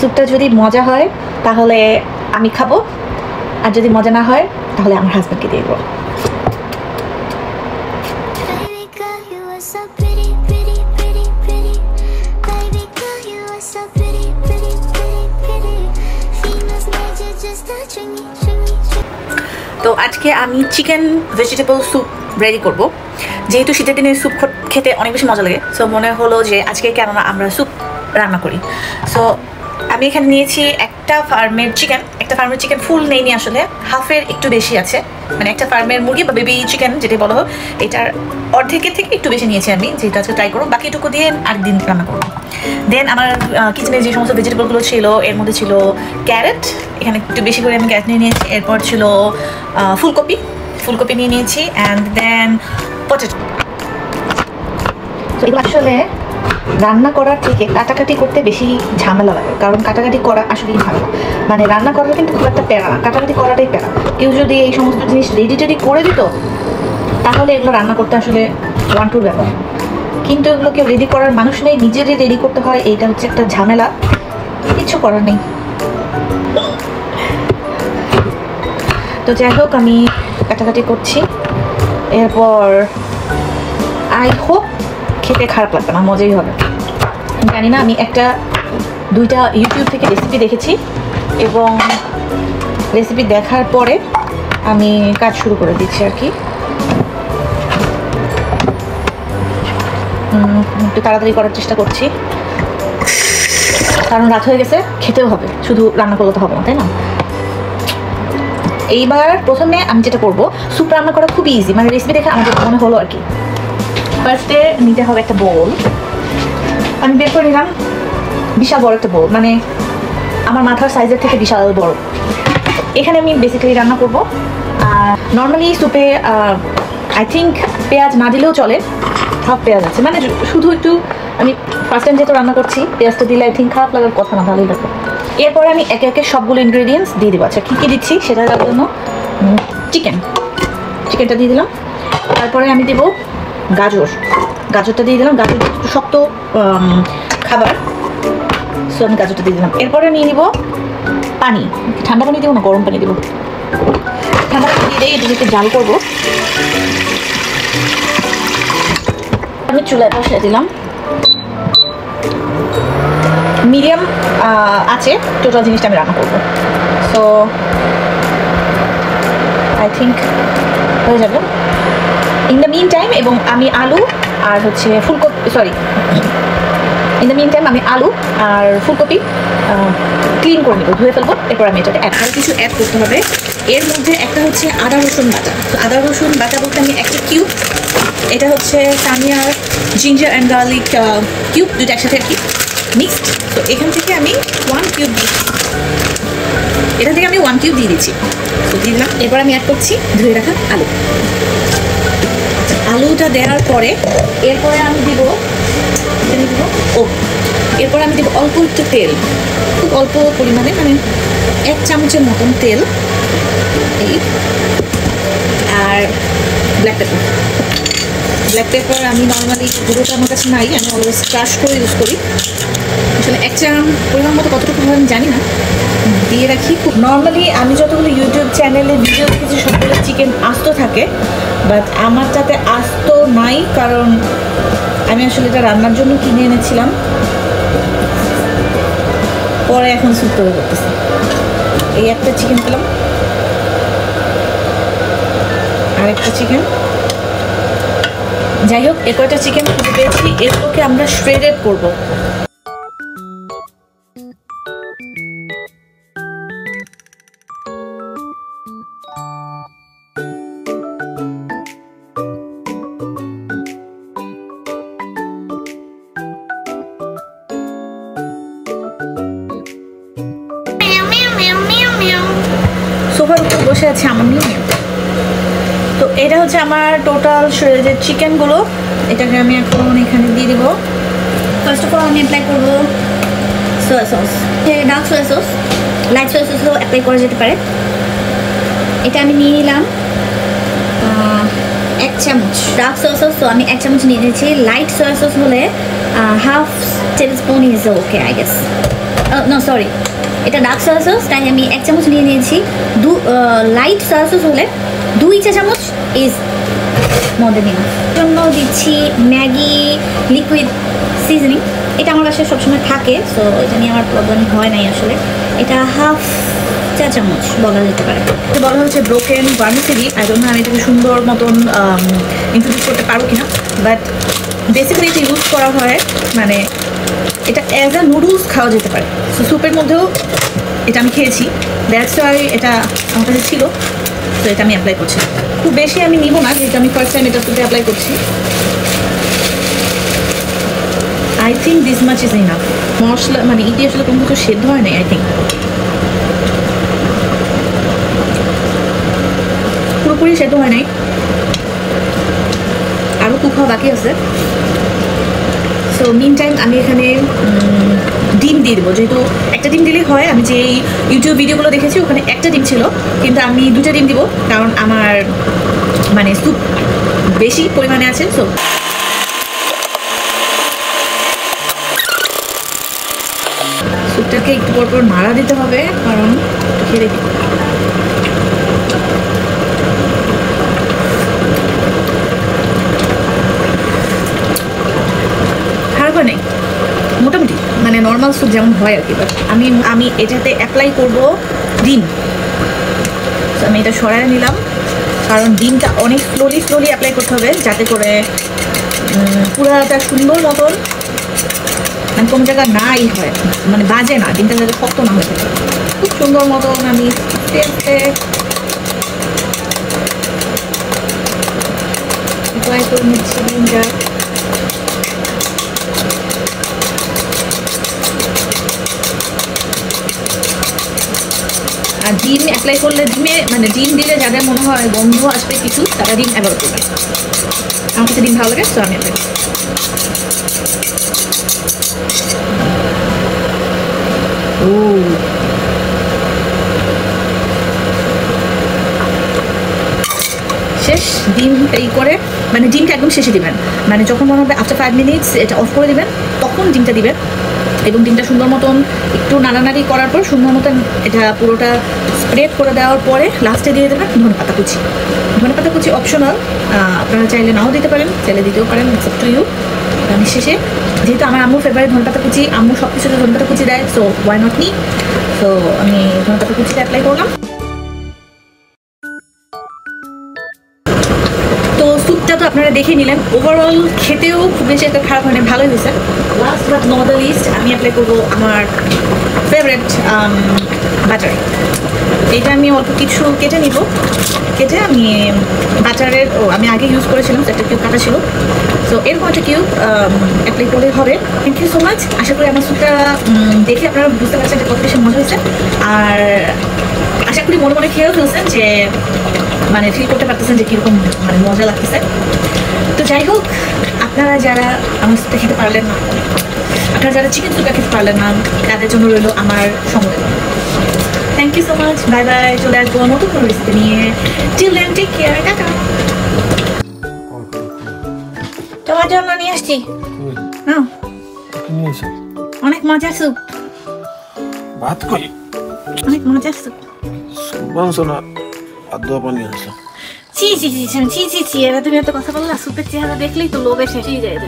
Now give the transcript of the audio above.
স্যুপটা যদি মজা হয় তাহলে আমি খাবো, আর যদি মজা না হয় তাহলে আমার হাজব্যান্ডকে দিয়ে দেবো। তো আজকে আমি চিকেন ভেজিটেবল স্যুপ রেডি করব। যেহেতু শীতের দিনে স্যুপ খেতে অনেক বেশি মজা লাগে, সো মনে হলো যে আজকে কেননা আমরা স্যুপ রান্না করি। সো আমি এখানে নিয়েছি একটা ফার্মের চিকেন ফুল নেইনি, আসলে হাফের একটু বেশি আছে, মানে একটা ফার্মের মুরগি বা বেবি চিকেন যেটা বলা হয়, এটার অর্ধেকের থেকে একটু বেশি নিয়েছি আমি, যেহেতু আজকে ট্রাই করবো। বাকিটুকু দিয়ে আরেকদিন রান্না করবো। দেন আমার কিচেনে যে সমস্ত ভেজিটেবলগুলো ছিল, এর মধ্যে ছিল ক্যারেট, এখানে একটু বেশি করে আমি ক্যারেট নিয়ে নিয়েছি। এরপর ছিল ফুলকপি নিয়ে নিয়েছি, অ্যান্ড দেন পটেটো। তো এগুলো আসলে রান্না করার থেকে কাটাকাটি করতে বেশি ঝামেলা লাগে, কারণ কাটাকাটি করা আসলেই ঝামেলা। মানে রান্না করাটা কিন্তু খুব একটা প্যারা না, কাটাকাটি করাটাই প্যারা। কেউ যদি এই সমস্ত জিনিস রেডি করে দিত তাহলে এগুলো রান্না করতে আসলে 1-2 ব্যাপার, কিন্তু এগুলো কেউ রেডি করার মানুষ নেই, নিজেরই রেডি করতে হয়। এইটা হচ্ছে একটা ঝামেলা, কিছু করার নেই। তো যাই হোক, আমি কাটাকাটি করছি। এরপর আই হোপ খেতে খারাপ লাগবে না, মজাই হবে। জানি না, আমি 1-2টা ইউটিউব থেকে রেসিপি দেখেছি এবং রেসিপি দেখার পরে আমি কাজ শুরু করে দিচ্ছি আর কি। একটু তাড়াতাড়ি করার চেষ্টা করছি, কারণ রাত হয়ে গেছে, খেতেও হবে, শুধু রান্না করলে তো হবে না, তাই না? এইবার প্রথমে আমি যেটা করবো, স্যুপ রান্না করা খুব ইজি, মানে রেসিপি দেখে আমার মনে হলো আর কি। ফার্স্টে নিতে হবে একটা বোল। আমি বের করে নিলাম বিশাল বড় একটা বোল, মানে আমার মাথার সাইজের থেকে বিশাল বড়। এখানে আমি বেসিক্যালি রান্না করবো। নর্মালি স্যুপে আই থিঙ্ক পেঁয়াজ না দিলেও চলে, হাফ পেঁয়াজ আছে, মানে শুধু একটু, আমি ফার্স্ট টাইম যেহেতু রান্না করছি, পেঁয়াজটা দিলে আই থিঙ্ক খারাপ লাগার কথা না, ভালোই লাগবে। এরপরে আমি একে একে সবগুলো ইনগ্রেডিয়েন্টস দিয়ে দেবো। আচ্ছা, কী কী দিচ্ছি সেটা দেওয়ার জন্য চিকেনটা দিয়ে দিলাম। তারপরে আমি দেবো গাজরটা দিয়ে দিলাম। গাজর একটু শক্ত খাবার, সো আমি গাজরটা দিয়ে দিলাম। এরপরে নিয়ে নিব পানি। ঠান্ডা পানি দেবো না গরম পানি দেবো? ঠান্ডা পানি দিয়ে দিয়ে এদিকে জাল করবো। আমি চুলায় বসিয়ে দিলাম, মিডিয়াম আছে টোটাল জিনিসটা আমি রান্না করবো। সো আই থিঙ্ক হয়ে যাবে ইন দ্য মিন টাইম। এবং আমি আলু আর হচ্ছে ইন দ্য মিন টাইম আমি আলু আর ফুলকপি ক্লিন করে নেবো, ধুয়ে ফেলবো। এরপর আমি এটাতে কিছু অ্যাড করতে হবে। এর মধ্যে একটা হচ্ছে আদা রসুন বাটা। তো আদা রসুন বাটা বলতে আমি একটা কিউব, এটা হচ্ছে সামিয়ার জিঞ্জার অ্যান্ড গার্লিক কিউব, দুটো একসাথে আর কি মিক্সড। তো এখান থেকে আমি 1 কিউব দিচ্ছি, এখান থেকে আমি 1 কিউব দিয়ে দিচ্ছি। তো দিয়ে দিলাম। এরপর আমি অ্যাড করছি ধুয়ে রাখা আলুটা দেওয়ার পরে এরপরে আমি দিব এরপরে আমি দেবো অল্প একটু তেল, খুব অল্প পরিমাণে, মানে 1 চামচের মতন তেল। এই আর ব্ল্যাক পেপার আমি নর্মালি গুঁড়োটা আমার কাছে নাই, আমি অলওয়েজ ক্রাশ করে ইউজ করি। আসলে 1 চামচ পরিমাণ মতো কতটুকু হবে আমি জানি না, দিয়ে রাখি। খুব নর্মালি আমি যতগুলো ইউটিউব চ্যানেলে ভিডিও দেখেছি সবগুলো চিকেন আস্ত থাকে, বাট আমার তাতে আস্ত নাই, কারণ আমি আসলে এটা রান্নার জন্য কিনে এনেছিলাম, পরে এখন স্যুপ তৈরি করতেছি। এই একটা চিকেন পেলাম, আরেকটা চিকেন, যাই হোক এ কয়টা চিকেন খুঁজে পেয়েছি। এগুলোকে আমরা শ্রেডেড করবো। সোফার উপর বসে আছে আমার নিয়ে। তো এটা হচ্ছে আমার টোটাল যে চিকেনগুলো, এটাকে আমি এখন এখানে দিয়ে দিব। ফার্স্ট অফ অল আমি অ্যাপ্লাই করবো soya sauce, dark soya sauce, light soya সসও অ্যাপ্লাই করা যেতে পারে। এটা আমি নিয়ে নিলাম 1 চামচ ডার্ক সোয়া সস, তো আমি 1 চামচ নিয়ে নিয়েছি। লাইট সোয়া সস হলে half tablespoon is okay I guess. No sorry, এটা ডার্ক সয়া সস, তাই আমি 1 চামচ নিয়ে নিয়েছি। লাইট সয়া সস হলে 2 চা চামচ ইজ মধ্যে নিন। জন্য দিচ্ছি ম্যাগি লিকুইড সিজনিং, এটা আমার বাসায় সবসময় থাকে, সো এটা নিয়ে আমার প্রবলেম হয় নাই আসলে। এটা হাফ চা চামচ বলা যেতে পারে। তো বলা হচ্ছে ব্রোকেন ভার্মিসেলি, আই ডোন্ট নো আমি এটাকে সুন্দর মতন ইন্ট্রোডিউস করতে পারবো কিনা, বাট বেসিক্যালি এটা ইউজ করা হয়, মানে এটা অ্যাজ আ নুডলস খাওয়া যেতে পারে। সো স্যুপের মধ্যেও এটা আমি খেয়েছি, দ্যাটস ওয়াই এটা আমার কাছে ছিল, তো এটা আমি অ্যাপ্লাই করছি। খুব বেশি আমি নিব না, যেহেতু আমি ফার্স্ট টাইম এটা স্যুপে অ্যাপ্লাই করছি। I think this much is enough. মশলা মানে ইটি আসলে কোনো কিছু সেদ্ধ হয় নাই, আই থিঙ্ক পুরোপুরি সেদ্ধ হয় নাই, আরও কুক হওয়া বাকি আছে। সো মিন টাইম আমি এখানে ডিম দিয়ে দেবো, যেহেতু একটা ডিম দিলেই হয়। আমি যে ইউটিউব ভিডিওগুলো দেখেছি ওখানে একটা ডিম ছিল, কিন্তু আমি 2টা ডিম দিব, কারণ আমার মানে স্যুপ বেশি পরিমাণে আছে। সো স্যুপটাকে একটু পর পর নাড়া দিতে হবে, কারণ খেয়ে দেখি খারাপ নেই, মোটামুটি মানে নর্মাল স্যুপ যেমন হয় আর কি। বাট আমি এটাতে অ্যাপ্লাই করব ডিম। আমি এটা সরাই নিলাম, কারণ ডিমটা অনেক স্লোলি অ্যাপ্লাই করতে হবে, যাতে করে পুরাটা সুন্দর মতন মানে কোনো জায়গা নাই হয়, মানে বাজে না, ডিমটা যাতে শক্ত না হয়ে থাকে। খুব সুন্দর মতন আমি আস্তে আস্তে অ্যাপ্লাই করে নিচ্ছি ডিমটা। আর ডিম অ্যাপ্লাই করলে ডিম দিলে যাদের মনে হয় গন্ধ আসবে কিছু, তারা ডিম অ্যাভয়েড করবে। আমার কাছে ডিম ভালো লাগে, তো আমি অ্যাপ্লাই শেষ। ডিম এই করে মানে ডিমটা একদম শেষে দিবেন, মানে যখন মনে হবে আফটার 5 মিনিটস এটা অফ করে দিবেন, তখন ডিমটা দিবেন। এবং ডিমটা সুন্দর মতন একটু নাড়ানাড়ি করার পর সুন্দর মতন এটা পুরোটা স্প্রেড করে দেওয়ার পরে লাস্টে দিয়ে দেবেন ধনেপাতা কুচি। ধনেপাতা কুচি অপশনাল, আপনারা চাইলে নাও দিতে পারেন, চাইলে দিতেও পারেন, ইটস আপ টু ইউ। আমি শেষে, যেহেতু আমার আম্মুর ফেভারিট ধনেপাতা কুচি, আম্মু সব কিছুতে ধনেপাতা কুচি দেয়, so why not me. So আমি ধনেপাতা কুচিটা অ্যাপ্লাই করলাম। তো স্যুপটা তো আপনারা দেখে নিলেন, ওভারঅল খেতেও খুব বেশি একটা খারাপ হয় না, ভালোই হয়েছে। Last but not the least আমি অ্যাপ্লাই করবো আমার ফেভারিট বাটার। এটা আমি অল্প কিছু কেটে নিব, কেটে আমি বাটারের আমি আগে ইউজ করেছিলাম, একটা কিউব কাটা ছিল, সো এরকম একটা কিউব অ্যাপ্লাই করলে হবে। Thank you so much. আশা করি আমার স্যুপটা দেখে আপনারা বুঝতে পারছেন যে কত বেশি মজা হয়েছে, আর আশা করি মনে মনে খেয়েও ফেলছেন যে মানে ফিল করতে পারতেছেন যে কীরকম মানে মজা লাগতেছে। তো যাই হোক, আপনারা যারা আমার স্যুপটা খেতে পারলেন না, আপনারা যারা চিকেন স্যুপটা খেতে পারলেন না, তাদের জন্য রইল আমার সমবেদনা। Thank you so much, bye bye. চলে আসবো নতুন কোনো রেসিপি নিয়ে। Till then take care, tata. তোমার জন্য নিয়ে আসছি, অনেক মজার স্যুপ, ভাত কই, অনেক মজার স্যুপ। মাংস না আদা পানি আসলাম। ছি ছি ছি ছি ছি ছি, এরা তুমি এত কথা বললা, স্যুপের চেহারা দেখলেই তো লোভে শেষ হয়ে যায়।